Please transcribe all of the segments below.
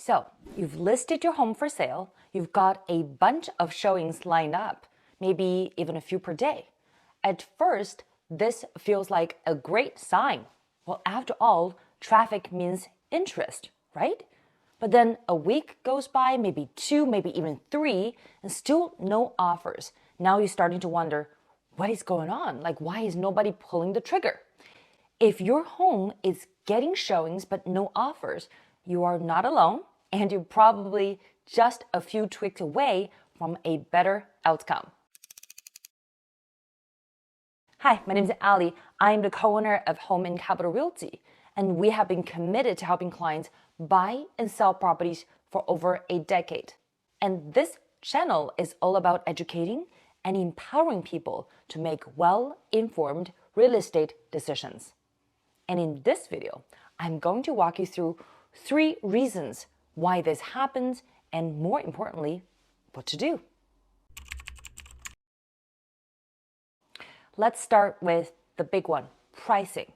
So, you've listed your home for sale, you've got a bunch of showings lined up, maybe even a few per day. At first, this feels like a great sign. Well, after all, traffic means interest, right? But then a week goes by, maybe 2, maybe even 3, and still no offers. Now you're starting to wonder, what is going on? Like, why is nobody pulling the trigger? If your home is getting showings but no offers, you are not alone, and you're probably just a few tweaks away from a better outcome. Hi, my name is Ali. I am the co-owner of Home and Capital Realty, and we have been committed to helping clients buy and sell properties for over a decade. And this channel is all about educating and empowering people to make well-informed real estate decisions. And in this video, I'm going to walk you through 3 reasons why this happens and, more importantly, what to do. Let's start with the big one, pricing.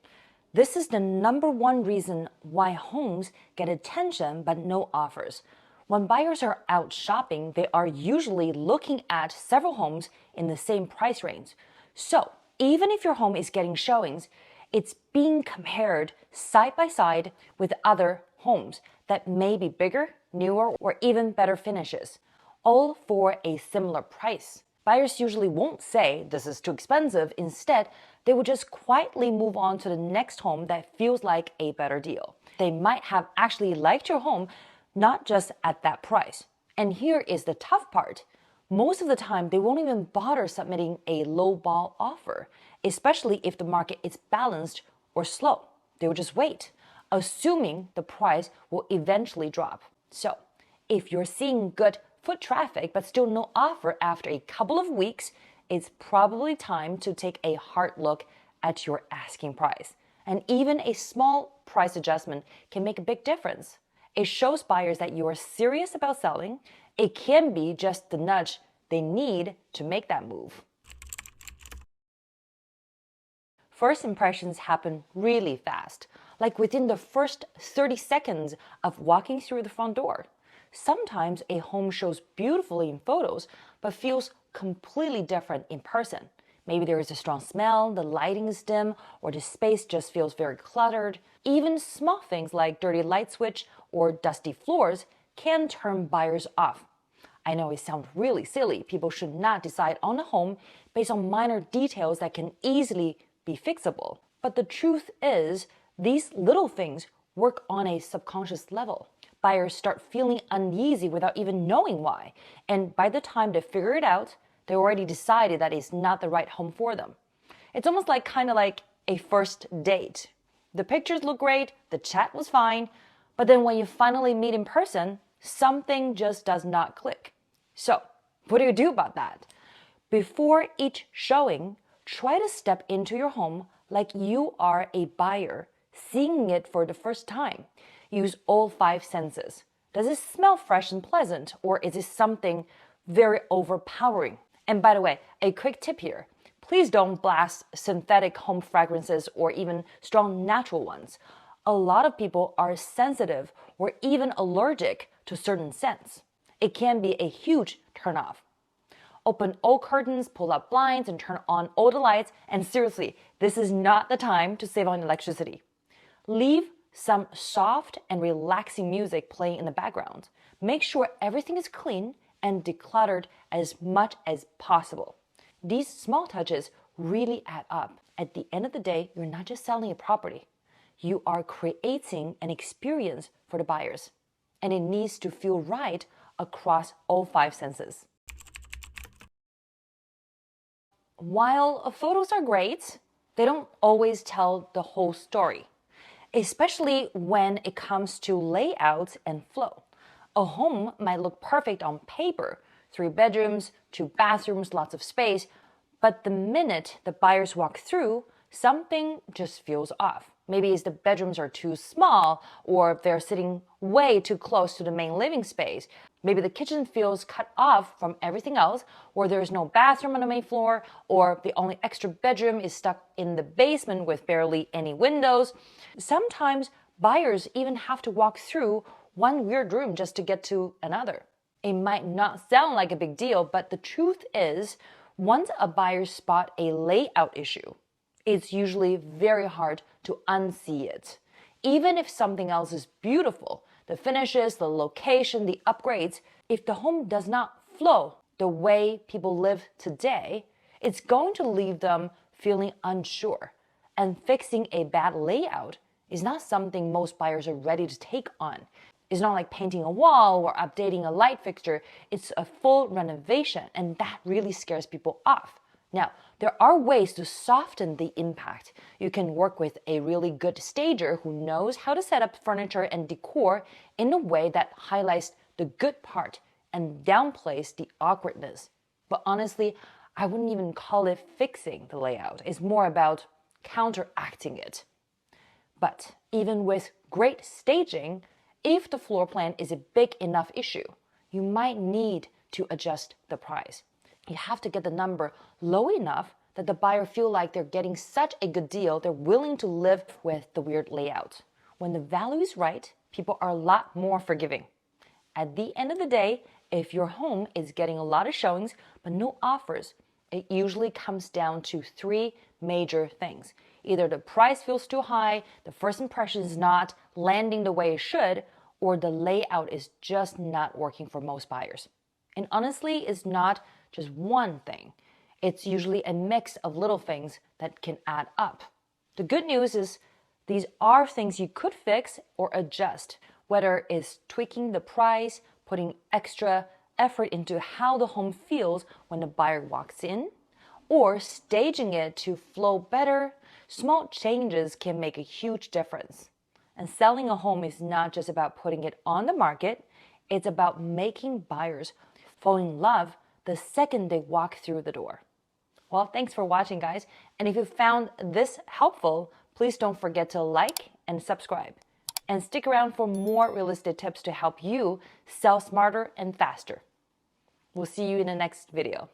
This is the #1 reason why homes get attention but no offers. When buyers are out shopping, they are usually looking at several homes in the same price range. So, even if your home is getting showings, it's being compared side by side with other homes that may be bigger, newer, or even better finishes, all for a similar price. Buyers usually won't say this is too expensive. Instead, they will just quietly move on to the next home that feels like a better deal. They might have actually liked your home, not just at that price. And here is the tough part. Most of the time, they won't even bother submitting a low-ball offer, especially if the market is balanced or slow. They will just wait, assuming the price will eventually drop. So, if you're seeing good foot traffic but still no offer after a couple of weeks, it's probably time to take a hard look at your asking price. And even a small price adjustment can make a big difference. It shows buyers that you are serious about selling. It can be just the nudge they need to make that move. First impressions happen really fast, like within the first 30 seconds of walking through the front door. Sometimes a home shows beautifully in photos, but feels completely different in person. Maybe there is a strong smell, the lighting is dim, or the space just feels very cluttered. Even small things like dirty light switch or dusty floors can turn buyers off. I know it sounds really silly. People should not decide on a home based on minor details that can easily be fixable. But the truth is, these little things work on a subconscious level. Buyers start feeling uneasy without even knowing why. And by the time they figure it out, they already decided that it's not the right home for them. It's almost like kind of like a first date. The pictures look great, the chat was fine, but then when you finally meet in person, something just does not click. So, what do you do about that? Before each showing, try to step into your home like you are a buyer seeing it for the first time. Use all 5 senses. Does it smell fresh and pleasant, or is it something very overpowering? And by the way, a quick tip here. Please don't blast synthetic home fragrances or even strong natural ones. A lot of people are sensitive or even allergic to certain scents. It can be a huge turnoff. Open all curtains, pull up blinds, and turn on all the lights. And seriously, this is not the time to save on electricity. Leave some soft and relaxing music playing in the background. Make sure everything is clean and decluttered as much as possible. These small touches really add up. At the end of the day, you're not just selling a property. You are creating an experience for the buyers. And it needs to feel right across all 5 senses. While photos are great, they don't always tell the whole story, especially when it comes to layout and flow. A home might look perfect on paper, 3 bedrooms, 2 bathrooms, lots of space, but the minute the buyers walk through, something just feels off. Maybe it's the bedrooms are too small, or they're sitting way too close to the main living space. Maybe the kitchen feels cut off from everything else, or there's no bathroom on the main floor, or the only extra bedroom is stuck in the basement with barely any windows. Sometimes buyers even have to walk through one weird room just to get to another. It might not sound like a big deal, but the truth is, once a buyer spot a layout issue, it's usually very hard to unsee it. Even if something else is beautiful, the finishes, the location, the upgrades, if the home does not flow the way people live today, it's going to leave them feeling unsure. And fixing a bad layout is not something most buyers are ready to take on. It's not like painting a wall or updating a light fixture. It's a full renovation, and that really scares people off. Now, there are ways to soften the impact. You can work with a really good stager who knows how to set up furniture and decor in a way that highlights the good part and downplays the awkwardness. But honestly, I wouldn't even call it fixing the layout. It's more about counteracting it. But even with great staging, if the floor plan is a big enough issue, you might need to adjust the price. You have to get the number low enough that the buyer feel like they're getting such a good deal, they're willing to live with the weird layout. When the value is right, people are a lot more forgiving. At the end of the day, if your home is getting a lot of showings but no offers, it usually comes down to three major things. Either the price feels too high, the first impression is not landing the way it should, or the layout is just not working for most buyers. And honestly, it's not just one thing. It's usually a mix of little things that can add up. The good news is these are things you could fix or adjust, whether it's tweaking the price, putting extra effort into how the home feels when the buyer walks in, or staging it to flow better. Small changes can make a huge difference. And selling a home is not just about putting it on the market, it's about making buyers fall in love the second they walk through the door. Well, thanks for watching, guys. And if you found this helpful, please don't forget to like and subscribe. And stick around for more real estate tips to help you sell smarter and faster. We'll see you in the next video.